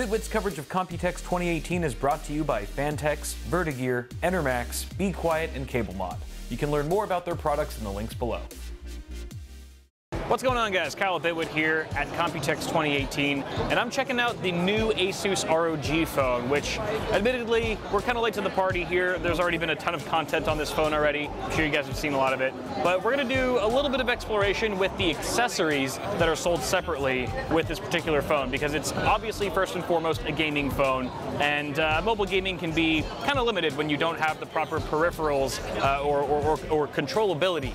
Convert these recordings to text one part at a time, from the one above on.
Bitwit's coverage of Computex 2018 is brought to you by Fantex, Vertigear, Enermax, Be Quiet, and CableMod. You can learn more about their products in the links below. What's going on, guys? Kyle at Bitwit here at Computex 2018, and I'm checking out the new Asus ROG phone, which admittedly, we're kind of late to the party here. There's already been a ton of content on this phone already. I'm sure you guys have seen a lot of it, but we're going to do a little bit of exploration with the accessories that are sold separately with this particular phone, because it's obviously first and foremost a gaming phone, and mobile gaming can be kind of limited when you don't have the proper peripherals or controllability.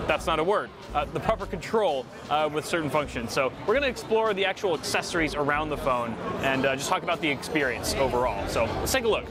That's not a word. The proper control with certain functions. So we're going to explore the actual accessories around the phone and just talk about the experience overall. So let's take a look.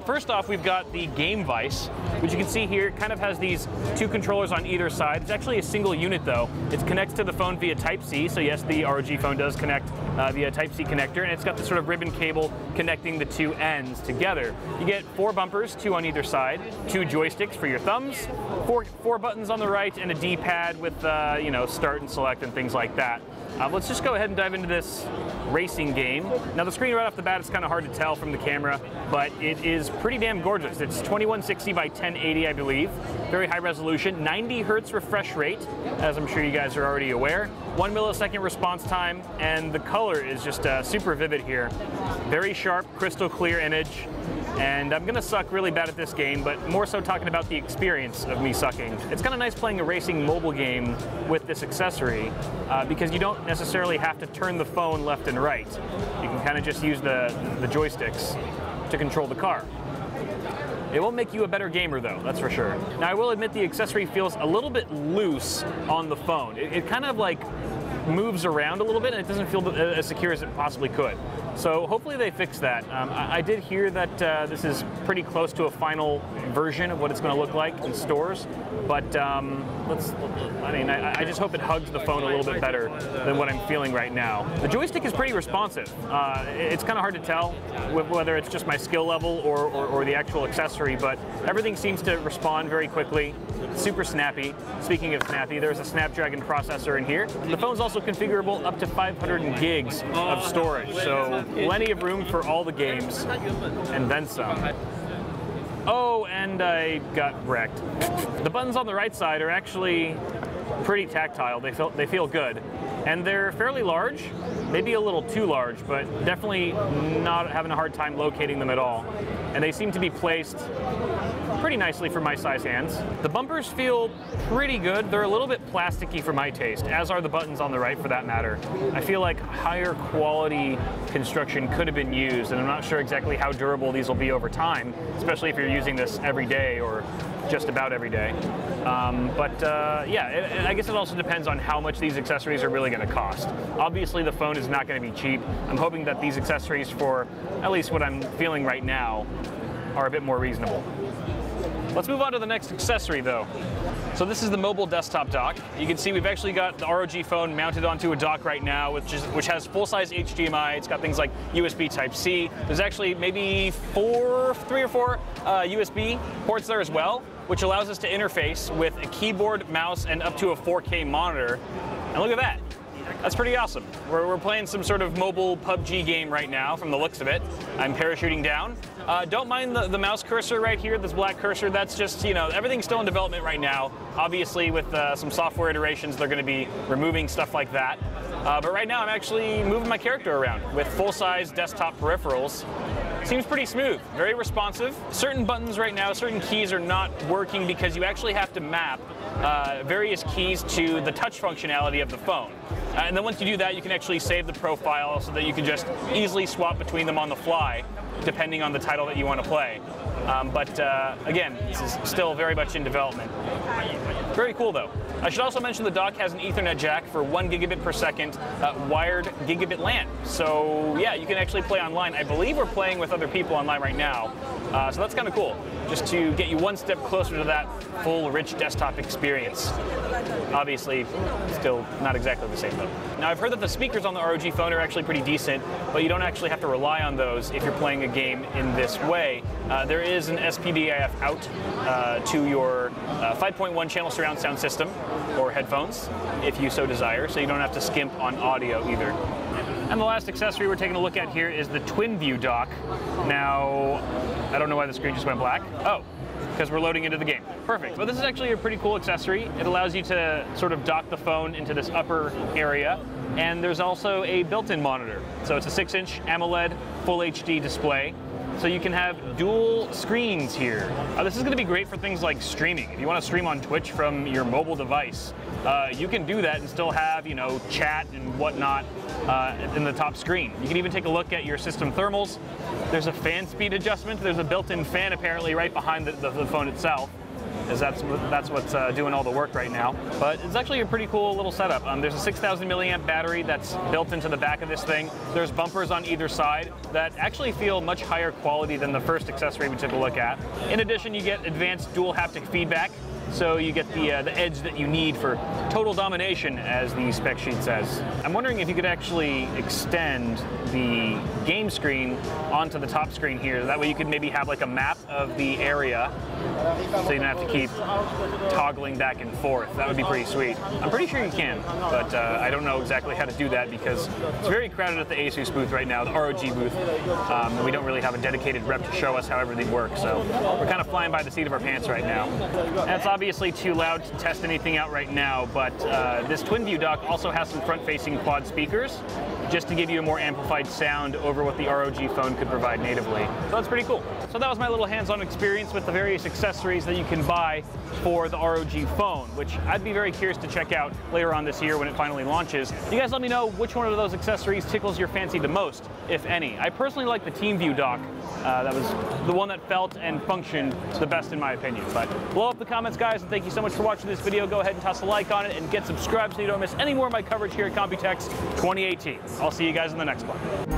First off, we've got the Game Vice, which you can see here kind of has these two controllers on either side. It's actually a single unit though. It connects to the phone via Type-C, so yes, the ROG phone does connect via Type-C connector, and it's got this sort of ribbon cable connecting the two ends together. You get 4 bumpers, 2 on either side, 2 joysticks for your thumbs, 4 buttons on the right, and a D-pad with you know, start and select and things like that. Let's just go ahead and dive into this racing game. Now the screen right off the bat is kind of hard to tell from the camera, but it is pretty damn gorgeous. It's 2160 by 1080, I believe. Very high resolution, 90 Hertz refresh rate, as I'm sure you guys are already aware. 1 millisecond response time, and the color is just super vivid here. Very sharp, crystal clear image. And I'm gonna suck really bad at this game, but more so talking about the experience of me sucking. It's kind of nice playing a racing mobile game with this accessory because you don't necessarily have to turn the phone left and right. You can kind of just use the joysticks to control the car. It won't make you a better gamer though, that's for sure. Now I will admit the accessory feels a little bit loose on the phone. It kind of like moves around a little bit and it doesn't feel as secure as it possibly could. So hopefully they fix that. I did hear that this is pretty close to a final version of what it's going to look like in stores, but I just hope it hugs the phone a little bit better than what I'm feeling right now. The joystick is pretty responsive. It's kind of hard to tell whether it's just my skill level or the actual accessory, but everything seems to respond very quickly. Super snappy. Speaking of snappy, there's a Snapdragon processor in here. The phone's also configurable up to 500 gigs of storage, so plenty of room for all the games, and then some. Oh, and I got wrecked. The buttons on the right side are actually pretty tactile. They feel good. And they're fairly large, maybe a little too large, but definitely not having a hard time locating them at all. And they seem to be placed pretty nicely for my size hands. The bumpers feel pretty good. They're a little bit plasticky for my taste, as are the buttons on the right for that matter. I feel like higher quality construction could have been used, and I'm not sure exactly how durable these will be over time, especially if you're using this every day or just about every day. Yeah, I guess it also depends on how much these accessories are really going to cost. Obviously the phone is not going to be cheap. I'm hoping that these accessories, for at least what I'm feeling right now, are a bit more reasonable. Let's move on to the next accessory though. So this is the mobile desktop dock. You can see we've actually got the ROG phone mounted onto a dock right now, which has full-size HDMI. It's got things like USB Type-C. There's actually maybe 3 or 4 USB ports there as well, which allows us to interface with a keyboard, mouse, and up to a 4K monitor. And look at that. That's pretty awesome. We're playing some sort of mobile PUBG game right now, from the looks of it. I'm parachuting down. Don't mind the mouse cursor right here, this black cursor. That's just, you know, everything's still in development right now. Obviously, with some software iterations, they're going to be removing stuff like that. But right now, I'm actually moving my character around with full-size desktop peripherals. Seems pretty smooth, very responsive. Certain buttons right now, certain keys are not working because you actually have to map various keys to the touch functionality of the phone. And then once you do that, you can actually save the profile so that you can just easily swap between them on the fly, depending on the title that you want to play. Again, this is still very much in development. Very cool though. I should also mention the dock has an Ethernet jack for 1 gigabit per second wired gigabit LAN. So yeah, you can actually play online. I believe we're playing with other people online right now. So that's kind of cool, just to get you one step closer to that full, rich desktop experience. Obviously, still not exactly the same though. Now I've heard that the speakers on the ROG phone are actually pretty decent, but you don't actually have to rely on those if you're playing a game in this way. There is an SPDIF out to your 5.1 channel surround sound system or headphones, if you so desire, so you don't have to skimp on audio either. And the last accessory we're taking a look at here is the Twin View dock. Now, I don't know why the screen just went black. Oh, because we're loading into the game. Perfect. Well, this is actually a pretty cool accessory. It allows you to sort of dock the phone into this upper area, and there's also a built-in monitor. So it's a 6-inch AMOLED Full HD display. So you can have dual screens here. This is going to be great for things like streaming. If you want to stream on Twitch from your mobile device, you can do that and still have, you know, chat and whatnot in the top screen. You can even take a look at your system thermals. There's a fan speed adjustment. There's a built-in fan apparently right behind the phone itself, as that's what's doing all the work right now. But it's actually a pretty cool little setup. There's a 6,000 milliamp battery that's built into the back of this thing. There's bumpers on either side that actually feel much higher quality than the first accessory we took a look at. In addition, you get advanced dual haptic feedback, so you get the edge that you need for total domination, as the spec sheet says. I'm wondering if you could actually extend the game screen onto the top screen here. That way you could maybe have like a map of the area, so you don't have to keep toggling back and forth. That would be pretty sweet. I'm pretty sure you can, but I don't know exactly how to do that because it's very crowded at the Asus booth right now, the ROG booth, and we don't really have a dedicated rep to show us how everything works, so we're kind of flying by the seat of our pants right now. And it's obviously too loud to test anything out right now, but this Twin View dock also has some front-facing quad speakers, just to give you a more amplified sound over what the ROG phone could provide natively. So that's pretty cool. So that was my little hands-on experience with the various accessories that you can buy for the ROG phone, which I'd be very curious to check out later on this year when it finally launches. You guys let me know which one of those accessories tickles your fancy the most, if any. I personally like the Team View dock. That was the one that felt and functioned the best in my opinion. But blow up the comments, guys, and thank you so much for watching this video. Go ahead and toss a like on it and get subscribed so you don't miss any more of my coverage here at Computex 2018. I'll see you guys in the next one.